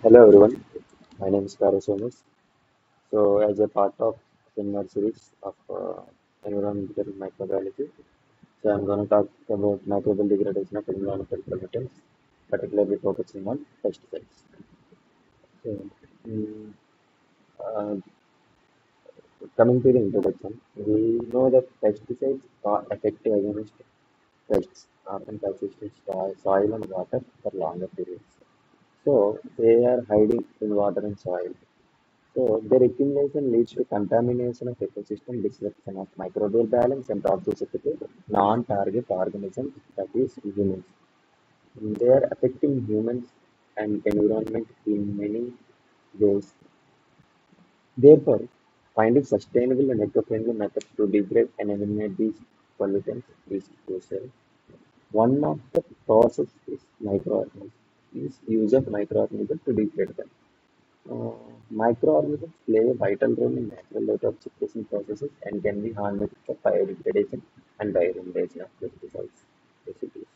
Hello everyone, my name is KARE. So, as a part of seminar series of environmental microbiology, so I'm going to talk about microbial degradation of environmental pollutants, particularly focusing on pesticides. So, mm, uh, Coming to the introduction, we know that pesticides are effective against pests, often persist in soil and water for longer periods. So, they are hiding in water and soil. So their accumulation leads to contamination of ecosystem, disruption of microbial balance, and toxicity to non-target organisms, that is humans. They are affecting humans and environment in many ways. Therefore, finding sustainable and eco-friendly methods to degrade and eliminate these pollutants is crucial. One of the process is microorganisms, is use of microorganisms to degrade them. Uh, Microorganisms play a vital role in natural detoxification processes and can be harnessed for biodegradation and bioremediation of pesticides residues.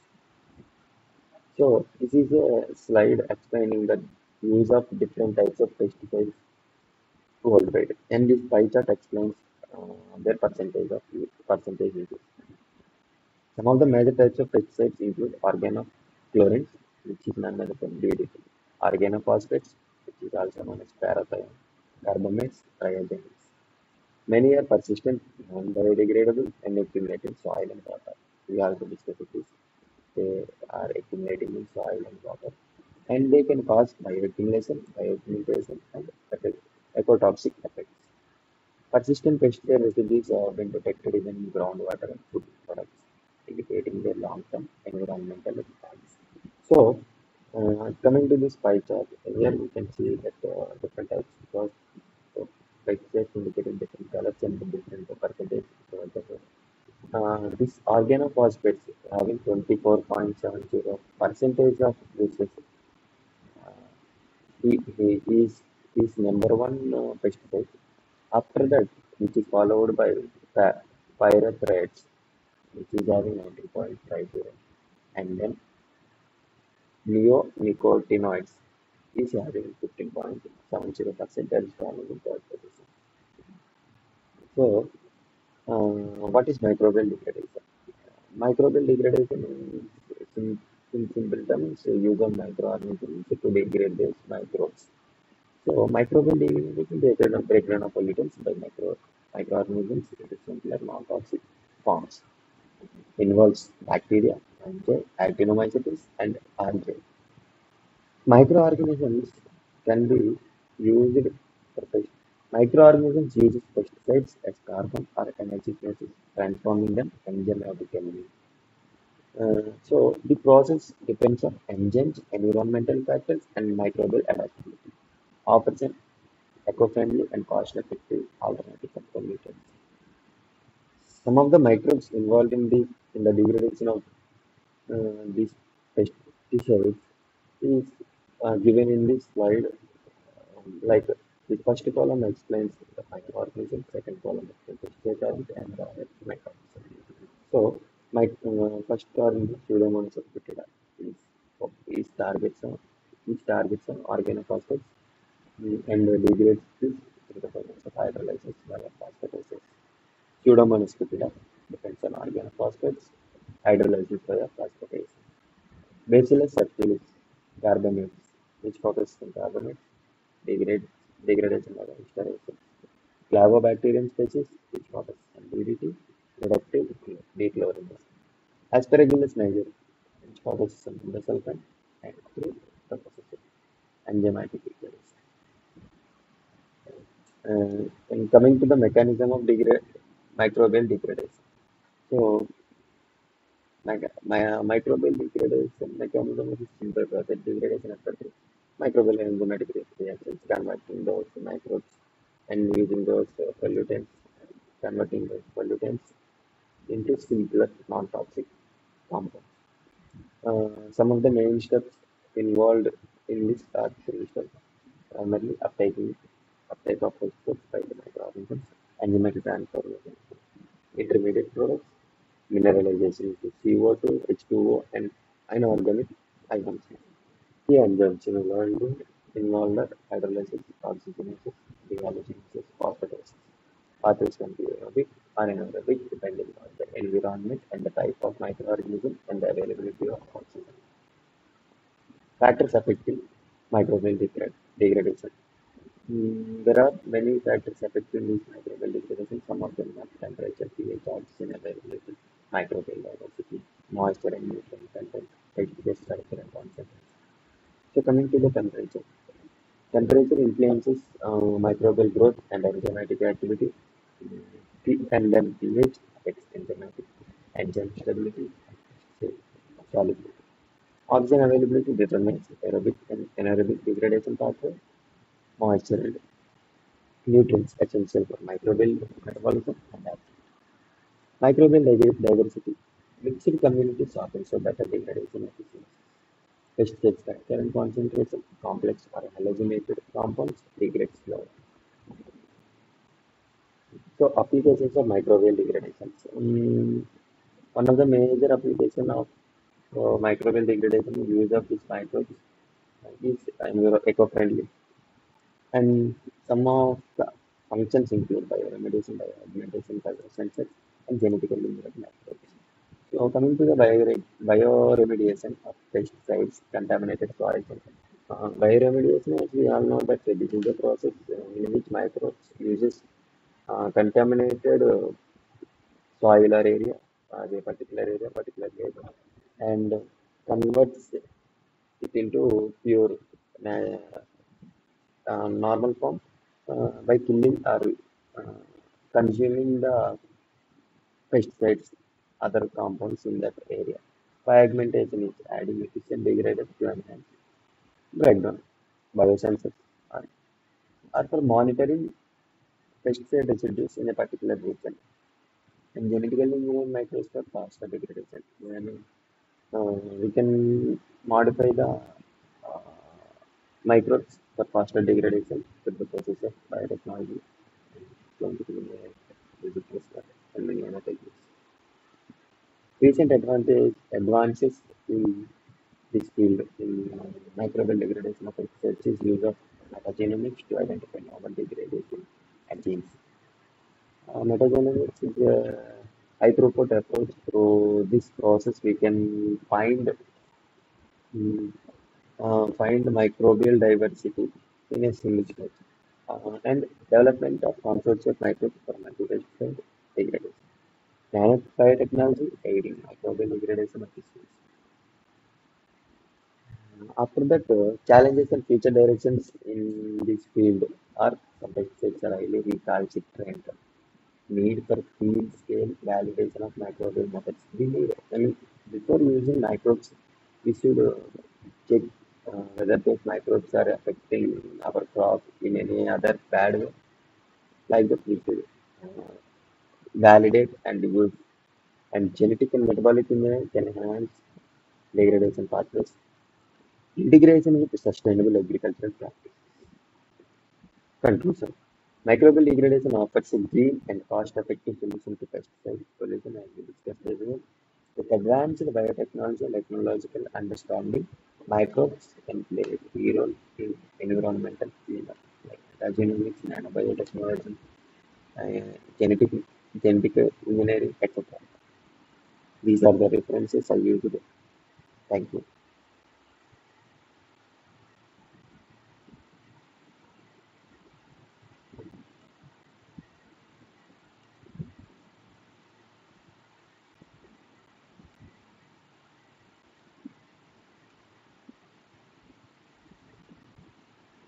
So, this is a slide explaining the use of different types of pesticides worldwide, and this pie chart explains their percentage usage. Some of the major types of pesticides include organochlorines, which is none other than DDT, organophosphates, which is also known as parathion, carbamates, triazones. Many are persistent, non-biodegradable, and accumulate in soil and water. We also discussed this. They are accumulating in soil and water, and they can cause bioaccumulation, bioaccumulation, and ecotoxic effects. Persistent pesticide residues have been detected even in groundwater and food products, indicating their long-term environmental impacts. So, coming to this pie chart, here we can see that different types because pesticides indicating different colors and different percentage. This organophosphates having 24.70 percentage of uses. Uh, he is number one pesticide. After that, which is followed by pyrethroids, which is having 19.50, and then neonicotinoids is having 15.70% that is found in third position. So, what is microbial degradation? Microbial degradation is, in simple terms, use of microorganisms to degrade these microbes. So, microbial degradation is the breakdown of pollutants by microorganisms into simpler non-toxic forms. Involves bacteria, fungi, actinomycetes, and algae. Microorganisms can be used for microorganisms use pesticides as carbon or energy sources, transforming them enzymatically. So the process depends on enzymes, environmental factors, and microbial adaptability. Offers an eco-friendly and cost-effective alternative for pollutants. Some of the microbes involved in the degradation of these pesticides is given in this slide. Like the first column explains the microorganism, second column explains the pesticide and the microorganism. So, my first organism, Pseudomonas putida, is is targets on organophosphates and degrades this through the process of hydrolysis via phosphatases. Pseudomonas putida depends on organophosphates, hydrolysis via phosphatase. Bacillus subtilis carbamates, which focuses on carbonates, degrade, degradation by hysteresis. Flavobacterium species, which focuses on DDT, reductive dechlorination. Aspergillus niger, which focuses on endosulfan and through the process of enzymatic degradation. And coming to the mechanism of microbial degradation. So, microbial degradation mechanism is a simple process. Degradation occurs through microbial and enzymatic reactions, converting those microbes and using those converting those pollutants into simpler non-toxic compounds. Some of the main steps involved in this are three steps. Primarily, uptake of phosphates by the microorganisms, enzymatic transformation, intermediate products, mineralization into CO2, H2O, and inorganic ions. Key enzymes involved involved are hydrolysis, oxygenasis, dehalogenasis, phosphatases. Pathways can be aerobic or anaerobic depending on the environment and the type of microorganism and the availability of oxygen. Factors affecting microbial degradation. There are many factors affecting this microbial degradation. Some of them are temperature, pH, oxygen availability, microbial diversity, moisture and nutrient content, pH structure and concentration. So coming to the temperature. Temperature influences microbial growth and enzymatic activity. And then pH affects enzymatic enzyme stability, solubility. Oxygen availability determines aerobic and anaerobic degradation pathway. Moisture and nutrients essential for microbial metabolism and action. Microbial diversity. Mixed communities often show better degradation efficiency. Pesticide structure and concentration, complex or halogenated compounds degrade slower. So applications of microbial degradation. One of the major application of microbial degradation use of these microbes is eco-friendly, and some of the functions include bioremediation, bioaugmentation, biosensors, and genetically engineered microbes. So coming to the bioremediation of pesticides, contaminated soils. Bioremediation, as we all know, that this is the process in which microbes uses contaminated soil or area, a particular area, particular area, and converts it into pure normal form by killing or uh, consuming the pesticides, other compounds in that area. Fragmentation is adding efficient degraders to enhance breakdown. Biosensors are, are for monitoring pesticide residues in a particular region. And genetically engineered microbes for faster degradation. When we can modify the uh, microbes for faster degradation with the process of biotechnology, genetic engineering, physics, and many other techniques. Recent advances in this field in microbial degradation of pesticides is use of metagenomics to identify novel degradation genes. Metagenomics is a high throughput approach. Through this process, we can mm, find microbial diversity in a single stage and development of consortia of microbes for multi-pesticide degradation. Nanotechnology aiding microbial degradation of tissues. After that, challenges and future directions in this field are some pesticides are highly recalcitrant. Need for field scale validation of microbial methods. We need, I mean, before using microbes, we should check whether those microbes are affecting our crop in any other bad way. Like that, we should uh, validate and use. And genetic and metabolic engineering can enhance degradation pathways. Integration with sustainable agricultural practice. Conclusion. Microbial degradation offers a green and cost-effective solution to pesticide pollution as we discussed earlier. With advanced biotechnology and technological understanding, microbes can play a key role in environmental cleanup, like genomics, nanobiotechnology, genetic, genetic engineering, etc. These are the references I used. Thank you.